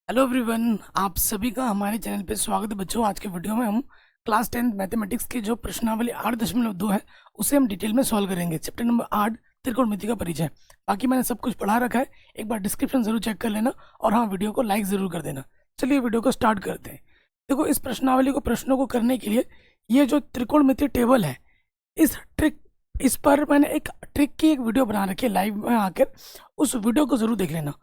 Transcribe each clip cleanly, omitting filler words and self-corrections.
Hello everyone, आप सभी का हमारे चैनल पे स्वागत है बच्चों। आज के वीडियो में हम क्लास 10 मैथमेटिक्स की जो प्रश्नावली 8.2 है उसे हम डिटेल में सॉल्व करेंगे। चैप्टर नंबर 8 त्रिकोणमिति का परिचय। बाकी मैंने सब कुछ पढ़ा रखा है, एक बार डिस्क्रिप्शन जरूर चेक कर लेना और हाँ, वीडियो को लाइक जरूर कर देना। चलिए वीडियो को स्टार्ट करते हैं। देखो, इस प्रश्नावली को प्रश्नों को करने के लिए ये जो त्रिकोणमिति टेबल है, इस पर मैंने एक ट्रिक की एक वीडियो बना रखी है लाइव में आकर, उस वीडियो को जरूर देख लेना।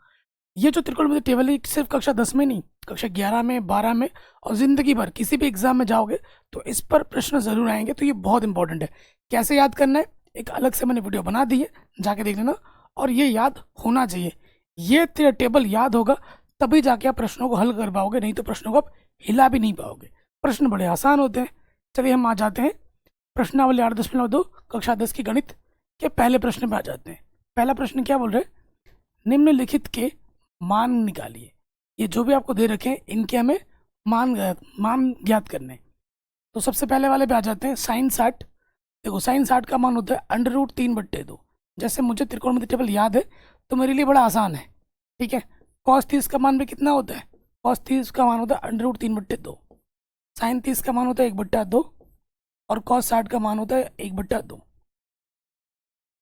ये जो त्रिकोणमिति टेबल है सिर्फ कक्षा 10 में नहीं, कक्षा 11 में, 12 में और जिंदगी भर किसी भी एग्जाम में जाओगे तो इस पर प्रश्न जरूर आएंगे। तो ये बहुत इंपॉर्टेंट है। कैसे याद करना है, एक अलग से मैंने वीडियो बना दी है, जाके देख लेना। और ये याद होना चाहिए, ये टेबल याद होगा तभी जाके आप प्रश्नों को हल कर पाओगे, नहीं तो प्रश्नों को आप हिला भी नहीं पाओगे। प्रश्न बड़े आसान होते हैं। चलिए हम आ जाते हैं प्रश्नावली 8.2 कक्षा 10 की गणित के पहले प्रश्न पे आ जाते हैं। पहला प्रश्न क्या बोल रहे हैं, निम्नलिखित के मान निकालिए। ये जो भी आपको दे रखे हैं इनके हमें मान ज्ञात करने हैं। तो सबसे पहले वाले पे आ जाते हैं, साइन 60। देखो, साइन 60 का मान होता है √3/2। जैसे मुझे त्रिकोणमिति टेबल याद है तो मेरे लिए बड़ा आसान है, ठीक है। कॉस 30 का मान भी कितना होता है, कॉस 30 का मान होता है √3/2। साइन 30 का मान होता है 1/2 और कॉस 60 का मान होता है 1/2।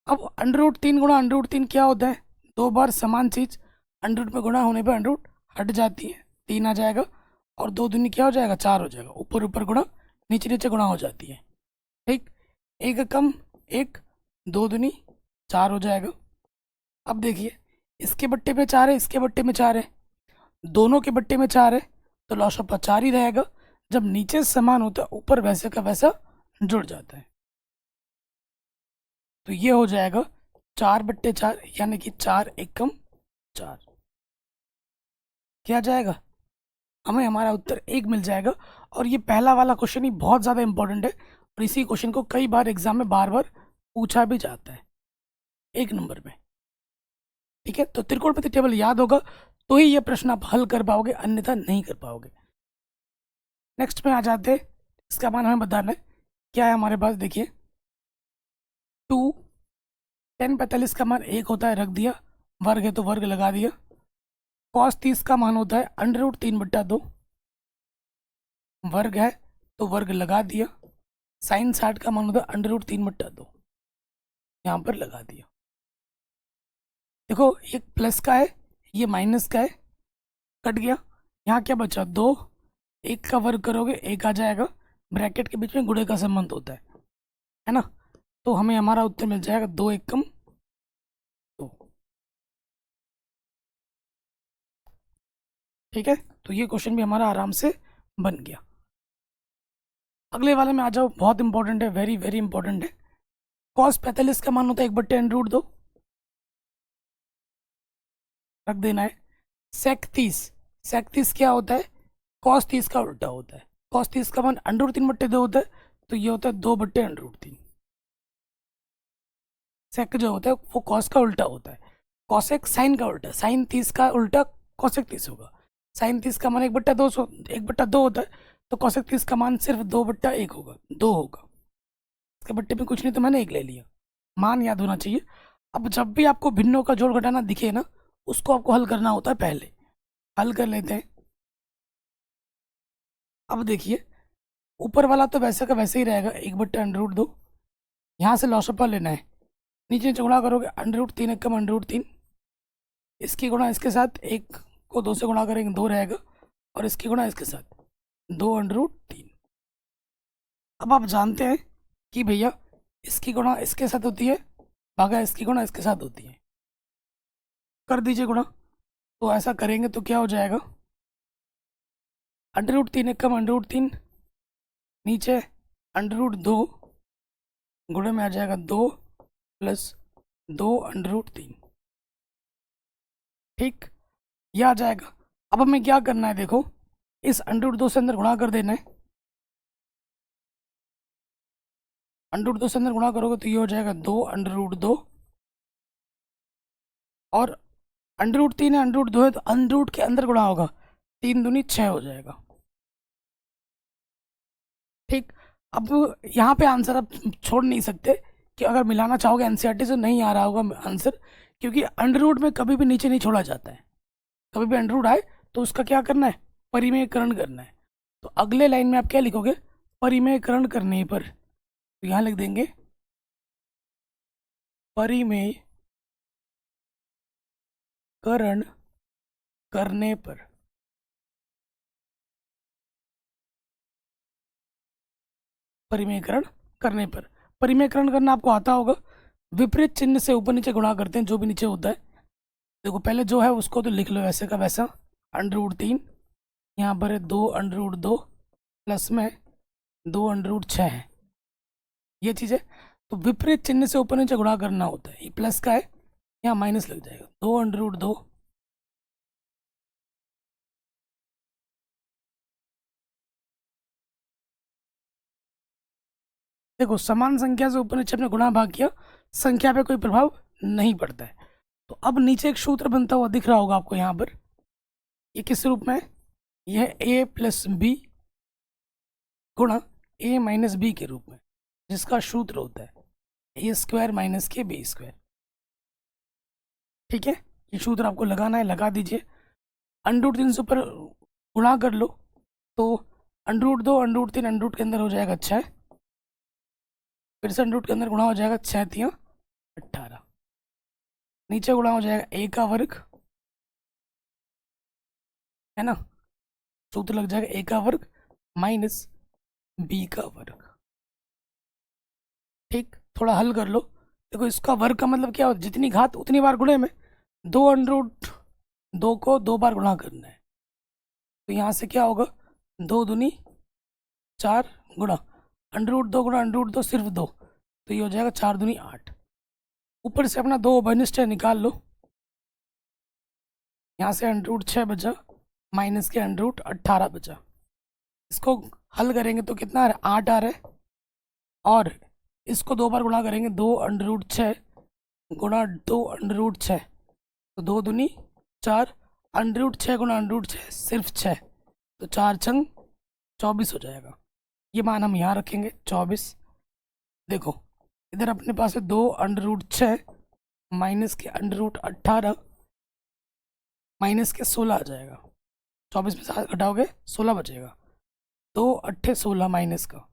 अब √3 गुणा √3 क्या होता है, दो बार समान चीज अंडर में गुणा होने पर अंडर हट जाती है, 3 आ जाएगा और 2 दूनी क्या हो जाएगा, 4 हो जाएगा। ऊपर ऊपर गुणा, नीचे नीचे गुणा हो जाती है, ठीक। एक कम एक, 2 दूनी 4 हो जाएगा। अब देखिए, इसके बट्टे में 4 है, इसके बट्टे में 4 है, दोनों के बट्टे में 4 है, तो लॉसअप 4 ही रहेगा। जब नीचे समान होता है ऊपर वैसे का वैसा जुड़ जाता है। तो ये हो जाएगा 4/4, यानी कि 4 एकम 4। क्या जाएगा, हमें हमारा उत्तर 1 मिल जाएगा। और ये पहला वाला क्वेश्चन ही बहुत ज़्यादा इंपॉर्टेंट है और इसी क्वेश्चन को कई बार एग्जाम में बार बार पूछा भी जाता है 1 नंबर में, ठीक है। तो त्रिकोणमिति टेबल याद होगा तो ही ये प्रश्न आप हल कर पाओगे, अन्यथा नहीं कर पाओगे। नेक्स्ट में आ जाते हैं, इसका मान हमें बताना है। क्या है हमारे पास, देखिए 2 10/45 का मान 1 होता है, रख दिया। वर्ग है तो वर्ग लगा दिया। कॉस 30 का मान होता है √3/2, वर्ग है तो वर्ग लगा दिया। साइन 60 का मान होता है √3/2, यहाँ पर लगा दिया। देखो, ये प्लस का है, ये माइनस का है, कट गया। यहाँ क्या बचा, 2, 1 का वर्ग करोगे 1 आ जाएगा। ब्रैकेट के बीच में गुणे का संबंध होता है ना। तो हमें हमारा उत्तर मिल जाएगा 2 एकम 2, ठीक है। तो ये क्वेश्चन भी हमारा आराम से बन गया। अगले वाले में आ जाओ, बहुत इंपॉर्टेंट है, वेरी वेरी इंपॉर्टेंट है। कॉस 45 का मान होता है 1/√2, रख देना है। सेक 30 क्या होता है, कॉस 30 का उल्टा होता है। कॉस 30 का मान √3/2 होता है, तो ये होता है 2/√3। सेक जो होता है वो कॉस का उल्टा होता है, कॉसेक साइन का उल्टा, साइन 30 का उल्टा कॉसेक 30 होगा। साइन 30 का मान 1/2 होता है, तो कॉसेक 30 का मान सिर्फ 2/1 होगा, 2 होगा। इसके बट्टे में कुछ नहीं तो मैंने 1 ले लिया। मान याद होना चाहिए। अब जब भी आपको भिन्नों का जोड़ घटाना दिखे ना, उसको आपको हल करना होता है पहले। हल कर लेते हैं। अब देखिए, ऊपर वाला तो वैसे का वैसे ही रहेगा, 1/√2। यहाँ से लॉसअप लेना है, नीचे नीचे गुणा करोगे √3 एकम √3। इसकी गुणा इसके साथ, 1 को 2 से गुणा करेंगे 2 रहेगा, और इसकी गुणा इसके साथ 2/3। अब आप जानते हैं कि भैया इसकी गुणा इसके साथ होती है, भागा इसकी गुणा इसके साथ होती है। कर दीजिए गुणा। तो ऐसा करेंगे तो क्या हो जाएगा, √3 एकम √3, नीचे √2 गुणे में आ जाएगा 2 + 2/3, ठीक। ये आ जाएगा। अब हमें क्या करना है, देखो इस √2 से अंदर गुणा कर देना है। √2 से अंदर गुणा करोगे तो ये हो जाएगा 2/2, और √3 है √2 है तो √ के अंदर गुणा होगा, 3 दूनी 6 हो जाएगा, ठीक। अब यहाँ पे आंसर आप छोड़ नहीं सकते कि अगर मिलाना चाहोगे एनसीईआरटी से नहीं आ रहा होगा आंसर, क्योंकि √ में कभी भी नीचे नहीं छोड़ा जाता है। कभी भी √ आए तो उसका क्या करना है, परिमेयकरण करना है। तो अगले लाइन में आप क्या लिखोगे, परिमेयकरण करने पर, तो यहाँ लिख देंगे परिमेयकरण करने पर। परिमेयकरण करने पर, परिमेयकरण करना आपको आता होगा, विपरीत चिन्ह से ऊपर नीचे गुणा करते हैं जो भी नीचे होता है। देखो पहले जो है उसको तो लिख लो वैसे का वैसा, √3, यहाँ पर है 2√2 प्लस में 2√6 है, ये चीज़ है। तो विपरीत चिन्ह से ऊपर नीचे गुणा करना होता है, ये प्लस का है, यहाँ माइनस लग जाएगा, 2√2 देखो समान संख्या से ऊपर नीचे अपने गुणा भाग किया, संख्या पे कोई प्रभाव नहीं पड़ता है। तो अब नीचे एक सूत्र बनता हुआ दिख रहा होगा आपको यहाँ पर, ये किस रूप में है, यह a प्लस बी गुणा a माइनस बी के रूप में, जिसका सूत्र होता है a² माइनस के b²। ठीक है, ये सूत्र आपको लगाना है, लगा दीजिए। √3 से ऊपर गुणा कर लो तो √2 √3 √ के अंदर हो जाएगा 6, फिर से √ के अंदर गुणा हो जाएगा 6 × 18, नीचे गुणा हो जाएगा a का वर्ग, है ना, सूत्र लग जाएगा a का वर्ग माइनस b का वर्ग। ठीक, थोड़ा हल कर लो। देखो इसका वर्ग का मतलब क्या होता है, जितनी घात उतनी बार गुणे में, 2 को 2 बार गुणा करना है। तो यहाँ से क्या होगा, 2 दूनी 4 गुणा √2 गुणा √2 सिर्फ 2, तो ये हो जाएगा 4 दूनी 8। ऊपर से अपना 2 बनिष्ठ निकाल लो, यहाँ से √6 बचा माइनस के √18 बचा। इसको हल करेंगे तो कितना आ रहा है, 8 आ रहा है, और इसको 2 बार गुणा करेंगे, 2√6 गुणा 2√6, तो 2 दूनी 4, √6 गुणा √6 सिर्फ 6, तो 4 छंग 24 हो जाएगा। ये मान हम यहाँ रखेंगे 24। देखो इधर अपने पास है 2√6 माइनस के √18 माइनस के 16 आ जाएगा, 24 में 7 घटाओगे 16 बचेगा, 2 8 16 माइनस का,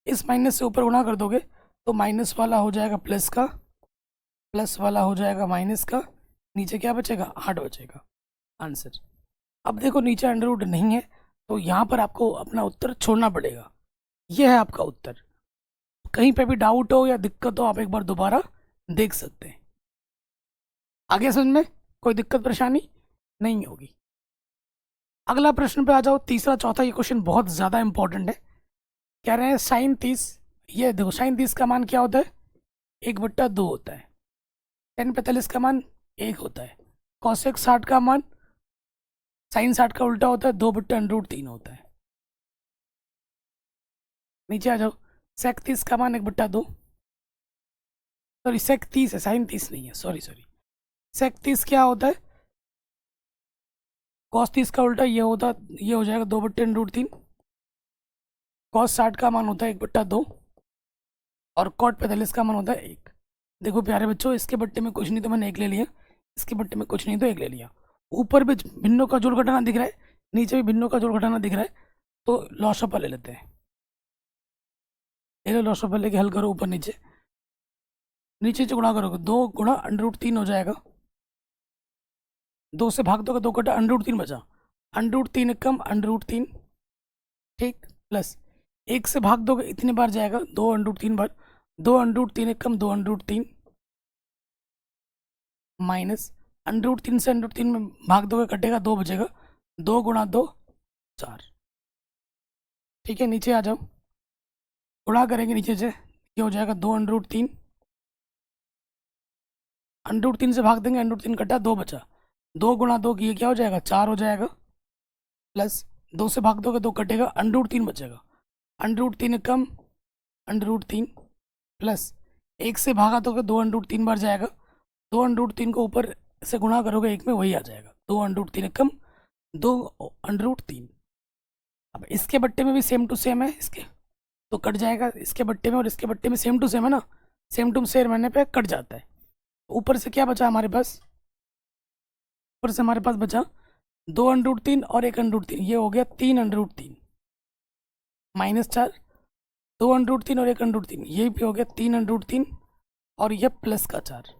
इस माइनस से ऊपर गुणा कर दोगे तो माइनस वाला हो जाएगा प्लस का, प्लस वाला हो जाएगा माइनस का, नीचे क्या बचेगा, 8 बचेगा आंसर। अब देखो नीचे √ नहीं है, तो यहाँ पर आपको अपना उत्तर छोड़ना पड़ेगा, यह है आपका उत्तर। कहीं पे भी डाउट हो या दिक्कत हो आप एक बार दोबारा देख सकते हैं। आगे समझ में कोई दिक्कत परेशानी नहीं होगी। अगला प्रश्न पे आ जाओ, तीसरा चौथा, ये क्वेश्चन बहुत ज़्यादा इंपॉर्टेंट है। कह रहे हैं sin30, ये देखो sin30 का मान क्या होता है, 1/2 होता है, tan45 का मान 1 होता है, cosec 60 का मान sin 60 का उल्टा होता है, 2/√3 होता है। नीचे आ जाओ, sec30 का मान 1/2, सॉरी sec30 है, sin30 नहीं है, सॉरी sec30 क्या होता है, cos30 का उल्टा ये होता, ये हो जाएगा 2/√3, cos 60 का मान होता है 1/2, और cot 45 का मान होता है 1। देखो प्यारे बच्चों, इसके बट्टे में कुछ नहीं तो मैंने 1 ले लिया, इसके बट्टे में कुछ नहीं तो 1 ले लिया। ऊपर भी भिन्नों का जोड़ घटाना दिख रहा है, नीचे भी भिन्नों का जोड़ घटाना दिख रहा है, तो लॉसअपर ले लेते हैं। ले लो लॉसअपर लेके हल करो, ऊपर नीचे, नीचे से गुणा करोगे 2 गुणा √3 हो जाएगा, 2 से भाग दोगे 2 कटा √3 बचा, √3 कम √3, ठीक, प्लस 1 से भाग दोगे इतनी बार जाएगा, 2 √3 बार, 2 √3 कम 2 √3 माइनस √3 से √3 में भाग दोगे कटेगा 2 बचेगा, 2 गुणा 2 4। ठीक है, नीचे आ जाओ, गुणा करेंगे नीचे से, ये हो जाएगा 2 √3, √3 से भाग देंगे, √3 कटा 2 बचा, 2 गुणा 2 ये क्या हो जाएगा, 4 हो जाएगा, प्लस 2 से भाग दोगे 2 कटेगा, √3 बचेगा, √3 कम √3 प्लस 1 से भागा दोगे 2 √3 बार जाएगा, 2 √3 को ऊपर से गुणा करोगे 1 में, वही आ जाएगा, 2 √3 कम 2 √3। अब इसके बट्टे में भी सेम टू सेम है, इसके तो कट जाएगा, इसके बट्टे में और इसके बट्टे में सेम टू सेम है ना, सेम टू सेम रहने पे कट जाता है। ऊपर से क्या बचा हमारे पास, ऊपर से हमारे पास बचा 2 अंडर रूट 3 और 1 अंडर रूट 3, ये हो गया 3 under root 3 minus 4, 2 under root 3 और 1 अंडर रूट 3, ये भी हो गया 3 अंडर रूट 3 और ये प्लस का 4।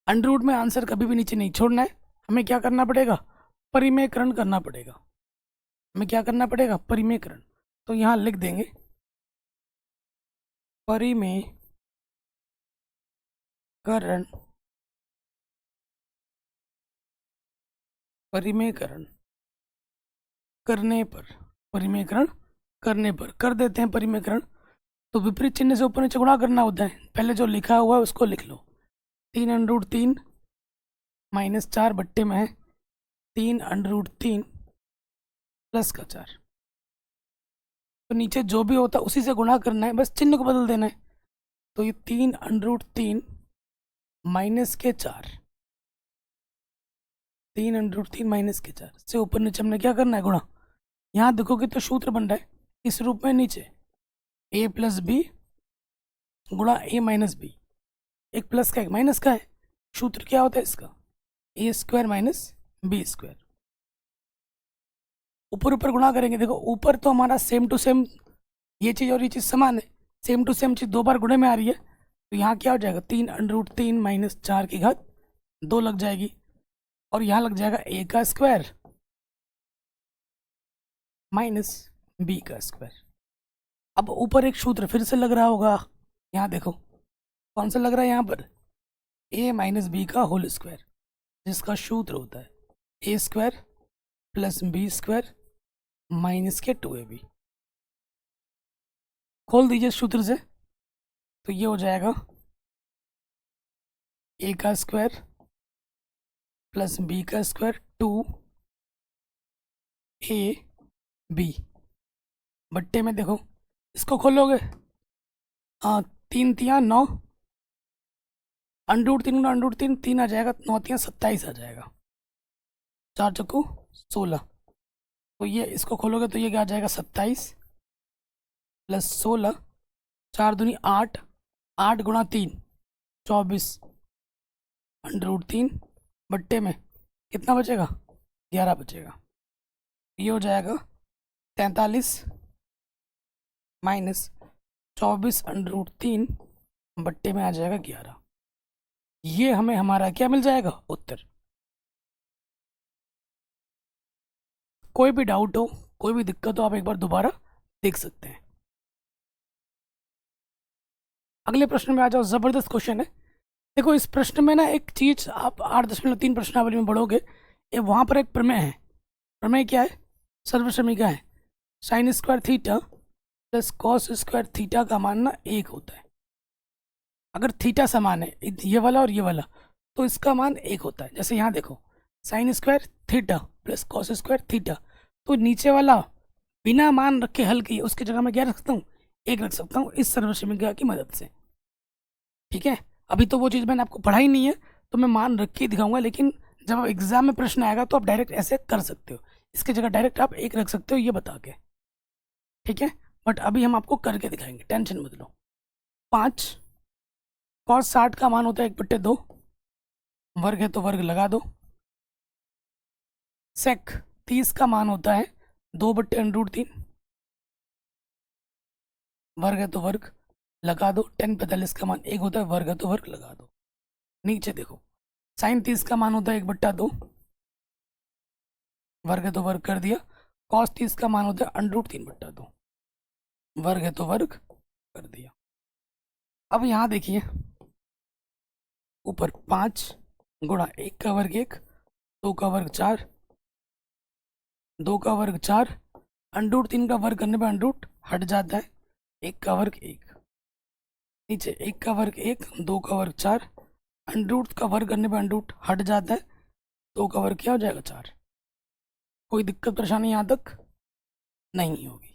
अंडर रूट में आंसर कभी भी नीचे नहीं छोड़ना है, हमें क्या करना पड़ेगा, परिमेयकरण करना पड़ेगा। हमें क्या करना पड़ेगा, परिमेयकरण। तो यहाँ लिख देंगे परिमेयकरण, परिमेयकरण करने पर, परिमेयकरण करने पर कर देते हैं परिमेयकरण। तो विपरीत चिन्ह से ऊपर नीचे गुणा करना होता है, पहले जो लिखा हुआ है उसको लिख लो। 3 अंडर रूट 3 माइनस 4 बट्टे में है 3 अंडर रूट 3 प्लस का 4। तो नीचे जो भी होता है उसी से गुणा करना है, बस चिन्ह को बदल देना है। तो ये 3 अंडर रूट 3 माइनस के 4, 3 अंडर रूट 3 माइनस के 4 से ऊपर नीचे हमने क्या करना है, गुणा। यहाँ देखोगे तो सूत्र बन रहा है इस रूप में, नीचे a प्लस बी गुणा a माइनस बी, एक प्लस का एक माइनस का है। सूत्र क्या होता है इसका, a square minus B square. ऊपर ऊपर गुणा करेंगे, देखो ऊपर तो हमारा सेम टू सेम, ये चीज़ और ये चीज़ समान है, सेम टू सेम चीज़ 2 बार गुणे में आ रही है। तो यहाँ क्या हो जाएगा, 3 अंडर रूट 3 माइनस 4 की घात 2 लग जाएगी, और यहाँ लग जाएगा a का स्क्वायर माइनस बी का स्क्वायर। अब ऊपर एक सूत्र फिर से लग रहा होगा, यहाँ देखो कौन सा लग रहा है, यहाँ पर a माइनस बी का होल स्क्वायर, जिसका सूत्र होता है a square plus B square minus के 2ab। खोल दीजिए सूत्र से, तो ये हो जाएगा a का स्क्वायर प्लस बी का स्क्वायर 2ab बट्टे में, देखो इसको खोलोगे, हाँ 3 तिया 9, अंडर रूट 3 गुना अंडर रूट 3 3 आ जाएगा, 9 तिया 27 आ जाएगा, 4 चक्कू 16। तो ये इसको खोलोगे तो ये क्या आ जाएगा, 27 प्लस 16, 4 दूनी 8, 8 गुणा 3 24 अंडर रूट 3 बट्टे में कितना बचेगा, 11 बचेगा। ये हो जाएगा 43 माइनस 24 अंडर रूट 3 बट्टे में आ जाएगा 11। ये हमें हमारा क्या मिल जाएगा, उत्तर। कोई भी डाउट हो, कोई भी दिक्कत हो, आप एक बार दोबारा देख सकते हैं। अगले प्रश्न में आ जाओ, ज़बरदस्त क्वेश्चन है। देखो इस प्रश्न में ना एक चीज़ आप 8.3 प्रश्नावली में पढ़ोगे, ये वहाँ पर एक प्रमेय है। प्रमेय क्या है, सर्वसमीका है, sine square theta plus cos square theta का मान ना 1 होता है। अगर थीटा समान है, ये वाला और ये वाला, तो इसका मान 1 होता है। जैसे यहाँ देखो, sine square theta plus cos square theta, तो नीचे वाला बिना मान रखे हल किए उसकी जगह मैं क्या रख सकता हूँ, 1 रख सकता हूँ इस सर्वसमीका की मदद से। ठीक है, अभी तो वो चीज़ मैंने आपको पढ़ाई नहीं है, तो मैं मान रख के दिखाऊंगा, लेकिन जब एग्जाम में प्रश्न आएगा तो आप डायरेक्ट ऐसे कर सकते हो, इसकी जगह डायरेक्ट आप 1 रख सकते हो ये बता के। ठीक है, बट अभी हम आपको करके दिखाएंगे, टेंशन मत लो। 5 कॉस 60 का मान होता है 1/2, वर्ग है तो वर्ग लगा दो। सेक 30 का मान होता है 2/√3, वर्ग है तो वर्ग लगा दो। tan 45 का मान 1 होता है, वर्ग है तो वर्ग लगा दो। नीचे देखो, साइन 30 का मान होता है 1/2, वर्ग है तो वर्ग कर दिया। कॉस 30 का मान होता है √3/2, वर्ग है तो वर्ग कर दिया। अब यहाँ देखिए, ऊपर 5 गुणा 1 का वर्ग 1, 2 का वर्ग 4, 2 का वर्ग 4, √3 का वर्ग करने पर अंडरूट हट जाता है, 1 का वर्ग 1, नीचे 1 का वर्ग 1, 2 का वर्ग 4, अंडरूट का वर्ग करने पर अंडरूट हट जाता है, 2 का वर्ग क्या हो जाएगा 4। कोई दिक्कत परेशानी यहाँ तक नहीं होगी।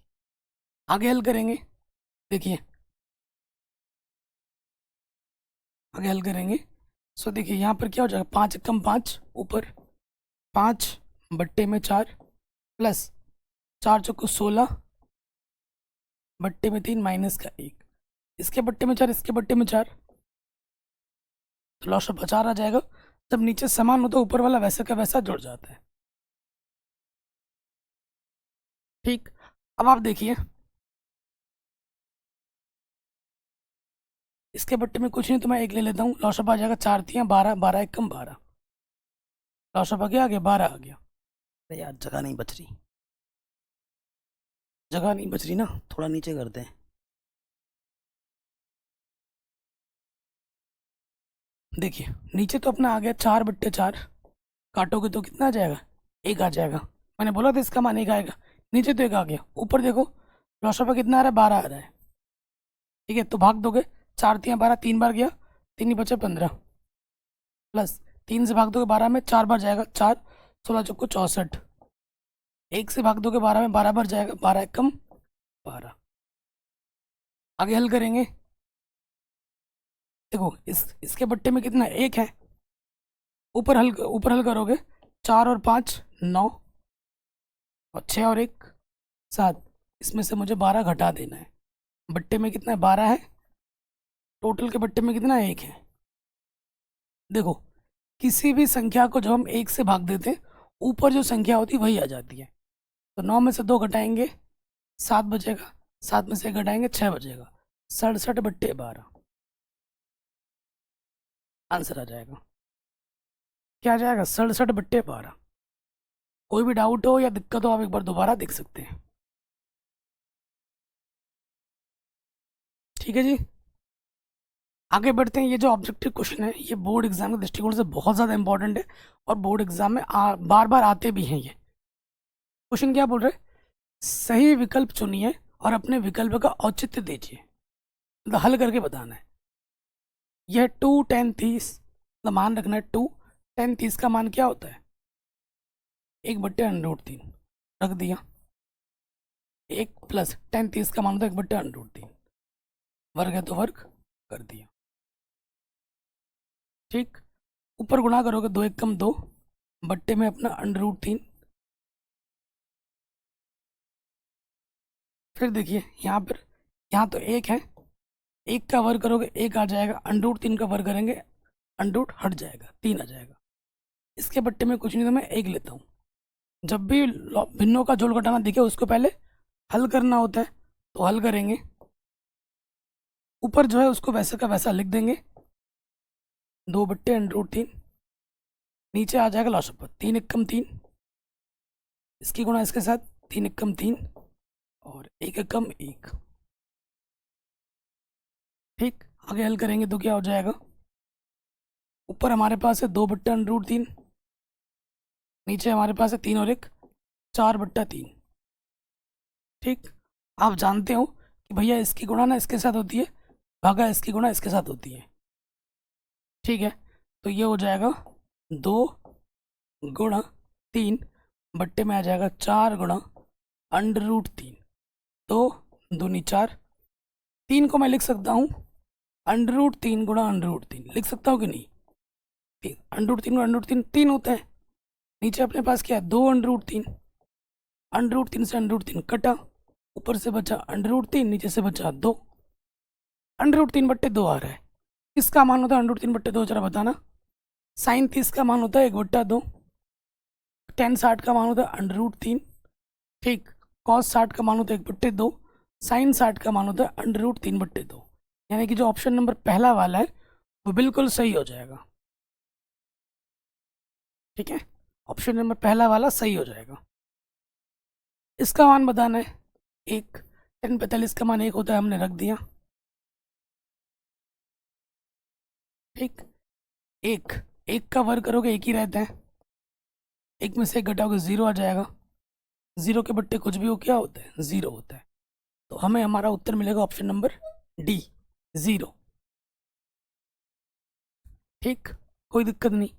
आगे हल करेंगे, देखिए आगे हल करेंगे। सो देखिए यहाँ पर क्या हो जाएगा, 5 कम 5, ऊपर 5/4 प्लस 4 चौको 16 बट्टे में 3 माइनस का 1, इसके बट्टे में 4, इसके बट्टे में 4, तो लॉस ऑफ 4 आ जाएगा। जब नीचे समान हो तो ऊपर वाला वैसा का वैसा जुड़ जाता है। ठीक, अब आप देखिए इसके बट्टे में कुछ नहीं, तो मैं एक ले लेता हूँ। लॉशअप आ जाएगा 4×3 = 12, 12 × 1 = 12। लॉशअप आ गया 12 आ गया। अरे यार जगह नहीं बच रही, जगह नहीं बच रही ना, थोड़ा नीचे करते हैं। देखिए नीचे तो अपना आ गया 4/4, काटोगे तो कितना आ जाएगा, 1 आ जाएगा। मैंने बोला था इसका मान 1 आएगा, नीचे तो 1 आ गया। ऊपर देखो लॉशअप कितना आ रहा है, 12 आ रहा है। ठीक है, तो भाग दोगे 4×3 = 12, 3 बार गया, 3 ही बचे 15, प्लस 3 से भाग दोगे 12 में 4 बार जाएगा, 4, 16×4 = 64। 1 से भाग दोगे 12 में 12 बार जाएगा, 12 × 1 = 12। आगे हल करेंगे, देखो इसके बट्टे में कितना 1 है। ऊपर हल करोगे 4 और 5 9, और 6 और 1 7। इसमें से मुझे 12 घटा देना है। बट्टे में कितना है, 12 है। टोटल के बट्टे में कितना 1 है। देखो किसी भी संख्या को जब हम 1 से भाग देते हैं, ऊपर जो संख्या होती है वही आ जाती है। तो 9 में से 2 घटाएंगे 7 बचेगा, 7 में से 1 घटाएंगे 6 बचेगा, 67/12 आंसर आ जाएगा। क्या आ जाएगा, 67/12। कोई भी डाउट हो या दिक्कत हो आप एक बार दोबारा देख सकते हैं। ठीक है जी, आगे बढ़ते हैं। ये जो ऑब्जेक्टिव क्वेश्चन है ये बोर्ड एग्जाम के दृष्टिकोण से बहुत ज़्यादा इंपॉर्टेंट है, और बोर्ड एग्जाम में बार बार आते भी हैं। ये क्वेश्चन क्या बोल रहे हैं, सही विकल्प चुनिए और अपने विकल्प का औचित्य दीजिए, मतलब हल करके बताना है। यह 2 10 30, मतलब मान रखना है 2 10 30 का मान क्या होता है, 1/√3 रख दिया। 1 + 10 30 का मान होता है 1/√3, वर्ग है तो वर्ग कर दिया। ठीक, ऊपर गुणा करोगे 2 × 1 = 2, बट्टे में अपना √3। फिर देखिए यहाँ पर, यहाँ तो 1 है, 1 का वर्ग करोगे 1 आ जाएगा, √3 का वर्ग करेंगे अंडरूट हट जाएगा, 3 आ जाएगा। इसके बट्टे में कुछ नहीं, तो मैं 1 लेता हूँ। जब भी भिन्नों का जोड़ घटाना दिखे उसको पहले हल करना होता है, तो हल करेंगे। ऊपर जो है उसको वैसे का वैसा लिख देंगे, 2/√3। नीचे आ जाएगा लॉशअप 3 × 3, इसकी गुणा इसके साथ 3 × 3 और 1 × 1। ठीक, आगे हल करेंगे तो क्या हो जाएगा, ऊपर हमारे पास है 2/√3, नीचे हमारे पास है 3 और 1 4/3। ठीक, आप जानते हो कि भैया इसकी गुणा ना इसके साथ होती है, भागा इसकी गुणा इसके साथ होती है। ठीक है, तो ये हो जाएगा 2 × 3 बट्टे में आ जाएगा 4 × √3। 2 दूनी 4, 3 को मैं लिख सकता हूँ √3 × √3 लिख सकता हूँ कि नहीं, √3 × √3 3 होता है। नीचे अपने पास क्या है, 2 √3, √3 से √3 कटा, ऊपर से बचा √3, नीचे से बचा 2, √3/2 आ रहा है। किसका मान होता है √3/2, जरा बताना। sin 30 का मान होता है 1/2, tan 60 का मान होता है √3। ठीक, cos 60 का मान होता है 1/2, sin 60 का मान होता है √3/2। यानी कि जो ऑप्शन नंबर पहला वाला है वो बिल्कुल सही हो जाएगा। ठीक है, ऑप्शन नंबर पहला वाला सही हो जाएगा। इसका मान बताना है 1, tan 45 का मान 1 होता है, हमने रख दिया। ठीक, 1 का वर्ग करोगे 1 ही रहता है, 1 में से 1 घटाओगे 0 आ जाएगा। 0 के बट्टे कुछ भी हो क्या होता है, 0 होता है। तो हमें हमारा उत्तर मिलेगा ऑप्शन नंबर डी, 0। ठीक, कोई दिक्कत नहीं।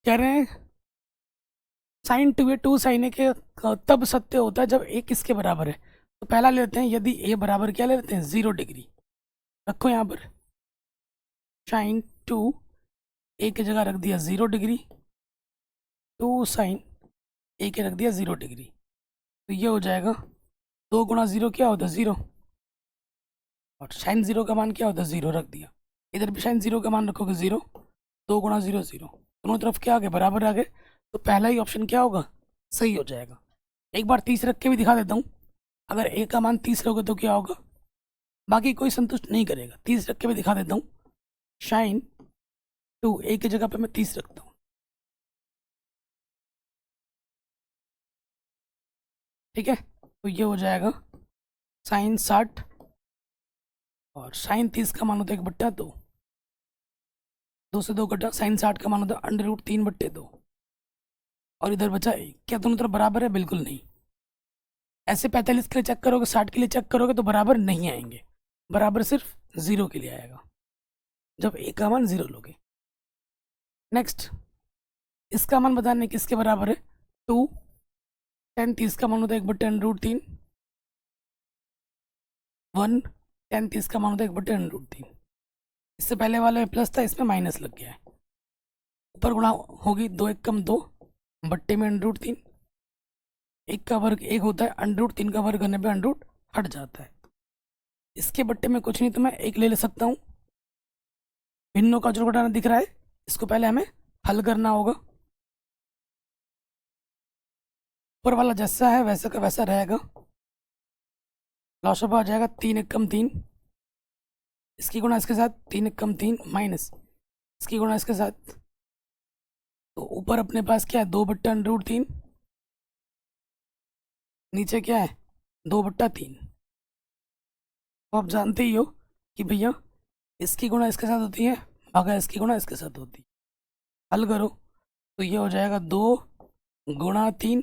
कह रहे हैं sin 2 है, 2 sin a के तब सत्य होता है जब 1 किसके बराबर है। तो पहला लेते हैं, यदि a बराबर क्या ले लेते हैं, 0 डिग्री। रखो यहाँ पर sin 2, a की जगह रख दिया 0 डिग्री, 2 sin a के रख दिया 0 डिग्री। तो ये हो जाएगा 2 × 0 क्या होता है, 0, और sin 0 का मान क्या होता है, 0 रख दिया। इधर भी sin 0 का मान रखोगे 0, 2 × 0 0, दोनों तरफ क्या आ गए, बराबर आ गए। तो पहला ही ऑप्शन क्या होगा, सही हो जाएगा। एक बार 30 रख के भी दिखा देता हूँ। अगर ए का मान 30 रहोगे तो क्या होगा, बाकी कोई संतुष्ट नहीं करेगा। 30 रख के भी दिखा देता हूँ। साइन 2 ए की जगह पे मैं 30 रखता हूँ, ठीक है। तो ये हो जाएगा साइन 60 और साइन 30 का मान होता है 1/2, 2 से 2 कटा, साइन 60 का मान होता है √3/2 और इधर बचा 1। क्या दोनों तरफ बराबर है? बिल्कुल नहीं। ऐसे 45 के लिए चेक करोगे, 60 के लिए चेक करोगे तो बराबर नहीं आएंगे, बराबर सिर्फ 0 के लिए आएगा जब ए का मान 0 लोगे। नेक्स्ट, इसका मान बताने किसके बराबर है? 2 tan 30 का मान होता है 1/√3, 1 tan 30 का मान होता है 1/√3। इससे पहले वाले में प्लस था, इसमें माइनस लग गया है। ऊपर गुणा होगी, 2 1 कम 2 बट्टे में √3। 1 का वर्ग 1 होता है, √3 का वर्ग करने पे √ हट जाता है। इसके बट्टे में कुछ नहीं तो मैं 1 ले सकता हूँ। भिन्नों का जो घटाना दिख रहा है, इसको पहले हमें हल करना होगा। ऊपर वाला जैसा है वैसा का वैसा रहेगा। लॉस ऑफ आ जाएगा 3 1 कम 3, इसकी गुणा इसके साथ 3 1 कम 3 माइनस इसकी गुणा इसके साथ। तो ऊपर अपने पास क्या है? 2/√3, नीचे क्या है? 2/3। तो आप जानते ही हो कि भैया इसकी गुणा इसके साथ होती है, भागा इसकी गुणा इसके साथ होती है। हल करो तो ये हो जाएगा 2 गुणा 3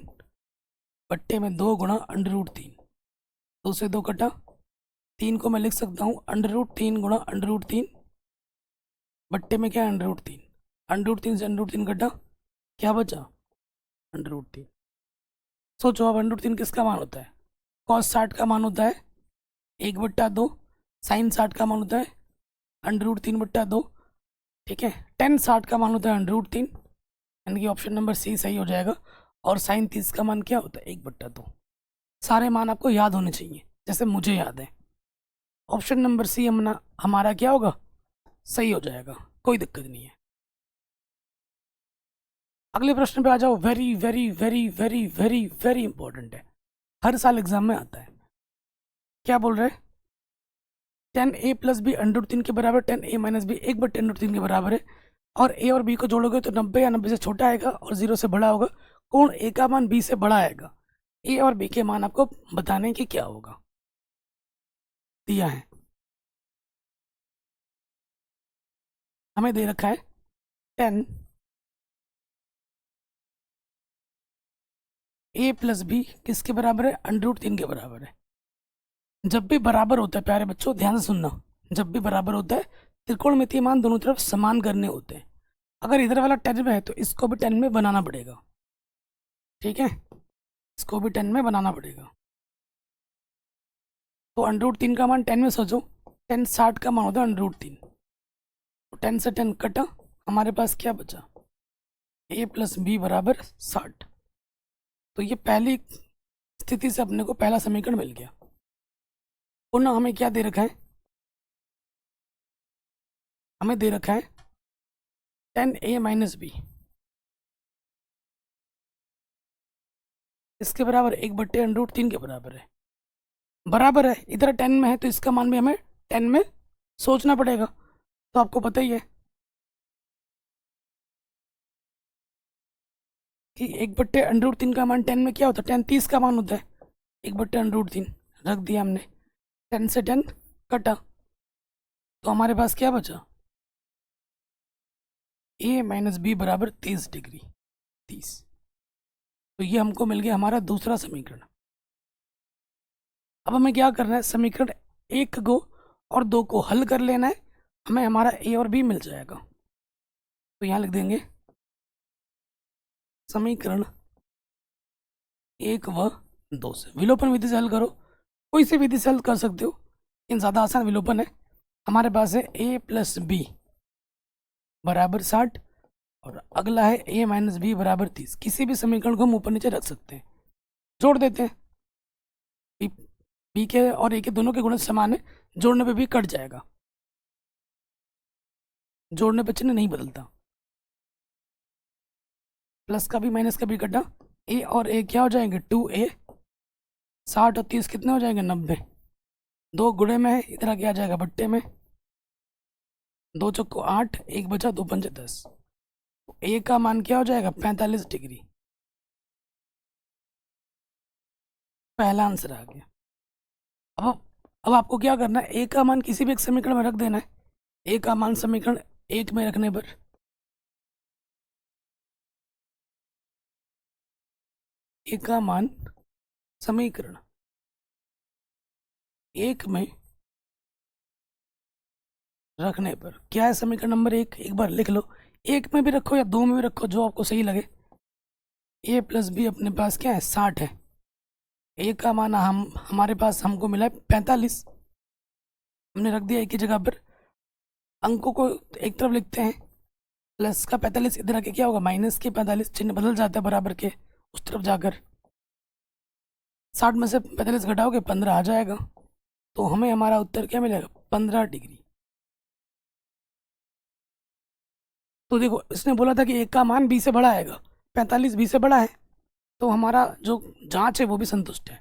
बट्टे में 2 गुणा √3। 2 से 2 कटा, 3 को मैं लिख सकता हूँ √3 गुणा √3 बट्टे में क्या है? √3। √3 से √3 कटा, क्या बचा? √3। सोचो अब √3 किसका मान होता है? cos 60 का मान होता है 1/2, साइन 60 का मान होता है √3/2, ठीक है। tan 60 का मान होता है √3, यानी कि ऑप्शन नंबर सी सही हो जाएगा। और साइन 30 का मान क्या होता है? 1/2। सारे मान आपको याद होने चाहिए जैसे मुझे याद है। ऑप्शन नंबर सी हमारा क्या होगा? सही हो जाएगा, कोई दिक्कत नहीं है। अगले प्रश्न पे आ जाओ। Very very very very very very important है, हर साल एग्जाम में आता है। क्या बोल रहे हैं? tan a प्लस बी √3 के बराबर, tan a माइनस बी 1/√3 के बराबर है। और a और b को जोड़ोगे तो 90 या 90 से छोटा आएगा और 0 से बड़ा होगा। कोण a का मान b से बड़ा आएगा। a और b के मान आपको बताने की क्या होगा, दिया है। हमें दे रखा है tan a प्लस बी किसके बराबर है? √3 के बराबर है। जब भी बराबर होता है प्यारे बच्चों, ध्यान से सुनना, जब भी बराबर होता है त्रिकोणमितीय मान दोनों तरफ समान करने होते हैं। अगर इधर वाला 10 में है तो इसको भी 10 में बनाना पड़ेगा, ठीक है। इसको भी 10 में बनाना पड़ेगा। तो √3 का मान 10 में सोचो, 10 60 का मान होता है √3। तो 10 से 10 कटा, हमारे पास क्या बचा? a प्लस बी बराबर 60। तो ये पहली स्थिति से अपने को पहला समीकरण मिल गया। पुनः हमें क्या दे रखा है? हमें दे रखा है tan a माइनस बी इसके बराबर 1/√3 के बराबर है। बराबर है, इधर 10 में है तो इसका मान भी हमें 10 में सोचना पड़ेगा। तो आपको पता ही है कि 1/√3 का मान 10 में क्या होता है? 10 30 का मान होता है, 1/√3 रख दिया हमने। 10 से 10 कटा, तो हमारे पास क्या बचा? a माइनस बी बराबर 30 डिग्री, 30। तो ये हमको मिल गया हमारा दूसरा समीकरण। अब हमें क्या करना है? समीकरण 1 को और 2 को हल कर लेना है, हमें हमारा a और b मिल जाएगा। तो यहाँ लिख देंगे समीकरण 1 व 2 से विलोपन विधि से हल करो। कोई सी विधि से हल कर सकते हो, लेकिन ज़्यादा आसान विलोपन है। हमारे पास है a प्लस बी बराबर 60 और अगला है a माइनस बी बराबर 30। किसी भी समीकरण को हम ऊपर नीचे रख सकते हैं, जोड़ देते हैं। बी के और ए के दोनों के गुण समान है, जोड़ने पे भी कट जाएगा, जोड़ने पे चिन्ह नहीं बदलता। प्लस का भी माइनस का भी कटा, ए और ए क्या हो जाएंगे? 2a 60 और 30 कितने हो जाएंगे? 90। 2 गुणे में है, इधर क्या आ जाएगा? बट्टे में। 2 चौको 8, 1 बचा, 2 पंचे 10। ए का मान क्या हो जाएगा? 45 डिग्री। पहला आंसर आ गया। अब आपको क्या करना है, ए का मान किसी भी एक समीकरण में रख देना है। ए का मान समीकरण 1 में रखने पर ए का मान समीकरण 1 में रखने पर क्या है? समीकरण नंबर 1 एक बार लिख लो। 1 में भी रखो या 2 में भी रखो, जो आपको सही लगे। ए प्लस बी अपने पास क्या है? 60 है। ए का मान हमारे पास हमको मिला है 45। हमने रख दिया एक ही जगह पर। अंकों को एक तरफ लिखते हैं। प्लस का 45 इधर आके क्या होगा? माइनस के 45, चिन्ह बदल जाता है बराबर के उस तरफ जाकर। 60 में से 45 घटाओगे 15 आ जाएगा। तो हमें हमारा उत्तर क्या मिलेगा? 15 डिग्री। तो देखो, इसने बोला था कि एक का मान बी से बड़ा आएगा, 45 बी से बड़ा है, तो हमारा जो जांच है वो भी संतुष्ट है।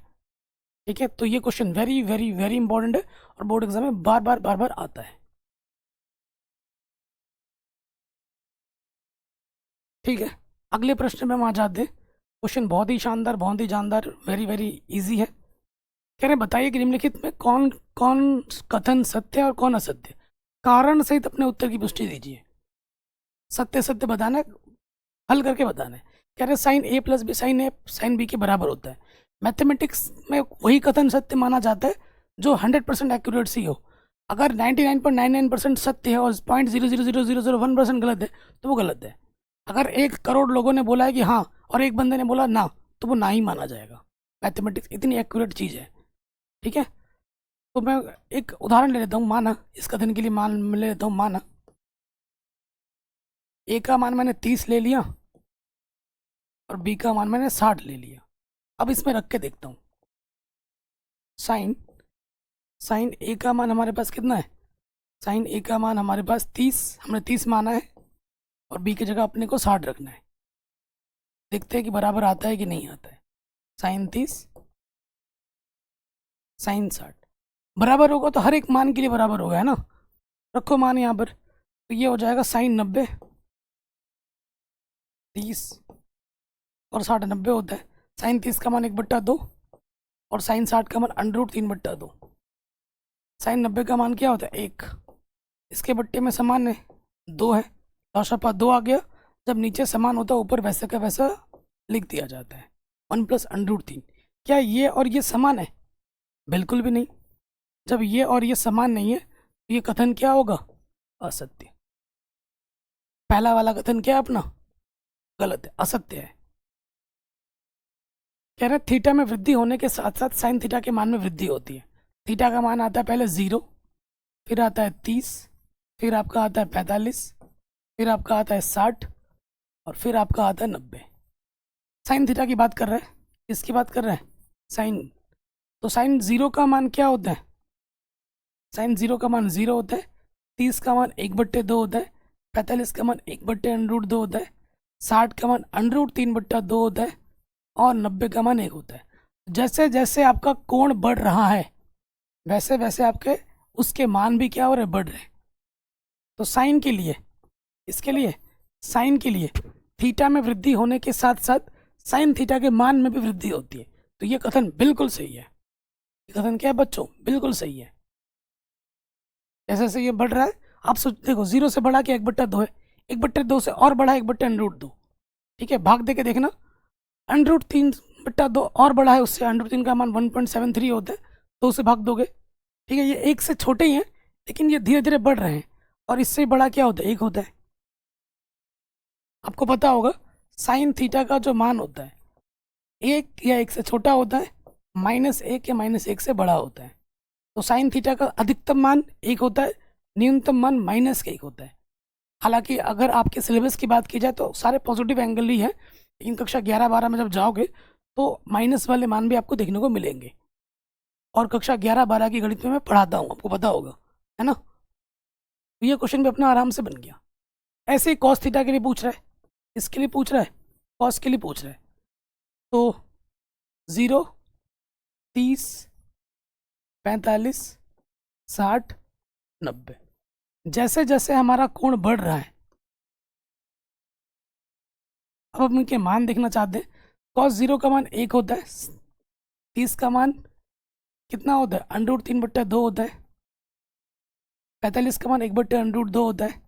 ठीक है, तो ये question very very very important है और बोर्ड एग्जाम में बार बार आता है। ठीक है, अगले प्रश्न में हम आ जाते हैं। क्वेश्चन बहुत ही शानदार, बहुत ही जानदार, वेरी वेरी इजी है। कह रहे बताइए कि निम्नलिखित में कौन कौन कथन सत्य और कौन असत्य? कारण सहित अपने उत्तर की पुष्टि दीजिए। सत्य सत्य बताना है, हल करके बताना है। कह रहे साइन ए प्लस बी साइन ए साइन बी के बराबर होता है। मैथमेटिक्स में वही कथन सत्य माना जाता है जो 100% एक्यूरेसी हो। अगर 99.99% सत्य है और 0.000001% गलत है तो वो गलत है। अगर 1 करोड़ लोगों ने बोला है कि हाँ और एक बंदे ने बोला ना, तो वो ना ही माना जाएगा। मैथमेटिक्स इतनी एक्यूरेट चीज़ है। ठीक है, तो मैं एक उदाहरण ले लेता हूँ। माना, इस कथन के लिए मान ले लेता हूँ, माना ए का मान मैंने 30 ले लिया और बी का मान मैंने 60 ले लिया। अब इसमें रख के देखता हूँ। साइन साइन ए का मान हमारे पास कितना है? साइन ए का मान हमारे पास 30, हमने 30 माना है और बी की जगह अपने को 60 रखना है। देखते हैं कि बराबर आता है कि नहीं आता है। साइन 30 साइन 60 बराबर होगा तो हर एक मान के लिए बराबर होगा, है ना। रखो मान यहाँ पर, तो ये हो जाएगा साइन 90। 30 और 60 90 होता है। साइन 30 का मान 1/2 और साइन 60 का मान √3/2। साइन 90 का मान क्या होता है? 1। इसके बट्टे में समान है 2 है, लॉशपा 2 आ गया। जब नीचे समान होता है ऊपर वैसे का वैसा लिख दिया जाता है, 1 + √3। क्या ये और ये समान है? बिल्कुल भी नहीं। जब ये और ये समान नहीं है तो ये कथन क्या होगा? असत्य। पहला वाला कथन क्या है अपना? गलत है, असत्य है। कह रहे थीटा में वृद्धि होने के साथ साथ साइन थीटा के मान में वृद्धि होती है। थीटा का मान आता है पहले 0, फिर आता है 30, फिर आपका आता है 45, फिर आपका आता है 60 और फिर आपका आता है 90। साइन थीटा की बात कर रहे हैं, किसकी बात कर रहे हैं? साइन। तो साइन 0 का मान क्या होता है? साइन 0 का मान 0 होता है। 30 का मान 1/2 होता है। 45 का मान 1/√2 होता है। 60 का मान √3/2 होता है और 90 का मान 1 होता है। जैसे जैसे आपका कोण बढ़ रहा है वैसे वैसे आपके उसके मान भी क्या हो रहे? बढ़ रहे। तो साइन के लिए, इसके लिए, साइन के लिए थीटा में वृद्धि होने के साथ साथ साइन थीटा के मान में भी वृद्धि होती है। तो ये कथन बिल्कुल सही है। ये कथन क्या है बच्चों? बिल्कुल सही है। जैसे जैसे ये बढ़ रहा है, आप सोच देखो, 0 से बढ़ा के 1/2 है, 1/2 से और बढ़ा 1/√2। ठीक है, भाग दे के देखना, √3/2 और बड़ा है उससे। √3 का मान 1.73 होता है, तो उसे भाग दोगे। ठीक है, ये 1 से छोटे ही हैं लेकिन ये धीरे धीरे बढ़ रहे हैं और इससे बड़ा क्या होता है? 1 होता है। आपको पता होगा साइन थीटा का जो मान होता है 1 या 1 से छोटा होता है, -1 या -1 से बड़ा होता है। तो साइन थीटा का अधिकतम मान 1 होता है, न्यूनतम मान -1 होता है। हालांकि अगर आपके सिलेबस की बात की जाए तो सारे पॉजिटिव एंगल ही है, लेकिन कक्षा 11-12 में जब जाओगे तो माइनस वाले मान भी आपको देखने को मिलेंगे। और कक्षा 11-12 की गणित में मैं पढ़ाता हूँ, आपको पता होगा, है ना। तो ये क्वेश्चन भी अपना आराम से बन गया। ऐसे ही कॉस थीटा के लिए पूछ रहा है, इसके लिए पूछ रहा है, कॉस के लिए पूछ रहा है। तो 0 30, 45, 60, 90। जैसे जैसे हमारा कोण बढ़ रहा है, अब हम इनके मान देखना चाहते हैं। cos 0 का मान 1 होता है, 30 का मान कितना होता है, √3/2 होता है, 45 का मान 1/√2 होता है,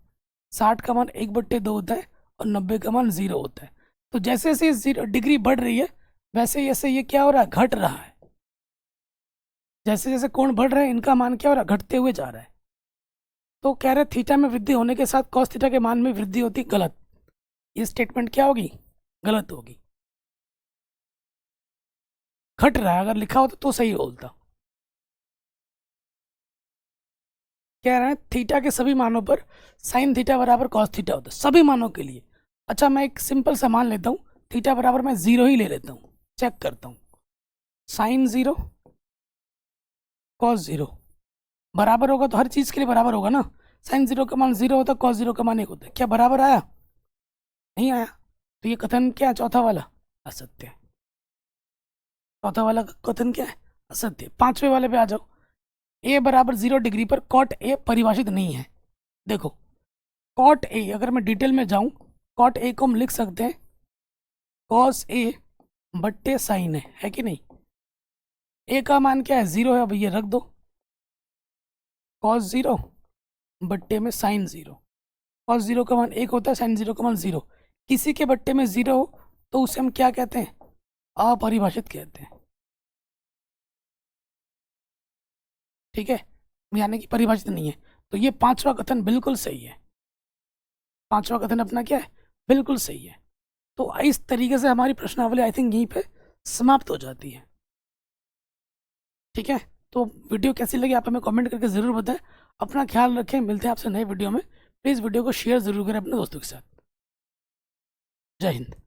60 का मान 1/2 होता है और 90 का मान 0 होता है। तो जैसे जैसे 0 डिग्री बढ़ रही है वैसे जैसे ये क्या हो रहा है, घट रहा है। जैसे जैसे कोण बढ़ रहे हैं इनका मान क्या हो रहा है, घटते हुए जा रहा है। तो कह रहे थीटा में वृद्धि होने के साथ कॉस थीटा के मान में वृद्धि होती, गलत। ये स्टेटमेंट क्या होगी, गलत होगी। घट रहा है, अगर लिखा होता तो सही बोलता। कह रहे हैं थीटा के सभी मानों पर साइन थीटा बराबर कॉस थीटा होता है, सभी मानों के लिए। अच्छा, मैं एक सिंपल सा मान लेता हूँ, थीटा बराबर मैं 0 ही ले लेता हूँ, चेक करता हूँ। साइन 0 कॉस 0 बराबर होगा तो हर चीज़ के लिए बराबर होगा ना। साइन 0 का मान 0 होता है, कॉस 0 का मान 1 होता है। क्या बराबर आया, नहीं आया। तो ये कथन क्या है, चौथा वाला असत्य है। चौथा वाला कथन क्या है, असत्य। पांचवे वाले पे आ जाओ। ए बराबर 0 डिग्री पर कॉट ए परिभाषित नहीं है। देखो कॉट ए, अगर मैं डिटेल में जाऊं, कॉट ए को हम लिख सकते हैं कॉस ए बट्टे साइन है कि नहीं। ए का मान क्या है, 0 है, भैया रख दो। कॉस 0 बट्टे में साइन 0। कॉस 0 का मान 1 होता है, साइन 0 का मान 0। किसी के बट्टे में 0 हो तो उसे हम क्या कहते हैं, अपरिभाषित कहते हैं। ठीक है, यानी कि परिभाषित नहीं है। तो ये पांचवा कथन बिल्कुल सही है। पांचवा कथन अपना क्या है, बिल्कुल सही है। तो इस तरीके से हमारी प्रश्नावली आई थिंक यहीं पे समाप्त हो जाती है। ठीक है, तो वीडियो कैसी लगी आप हमें कमेंट करके ज़रूर बताएं। अपना ख्याल रखें, मिलते हैं आपसे नए वीडियो में। प्लीज़ वीडियो को शेयर ज़रूर करें अपने दोस्तों के साथ। जय हिंद।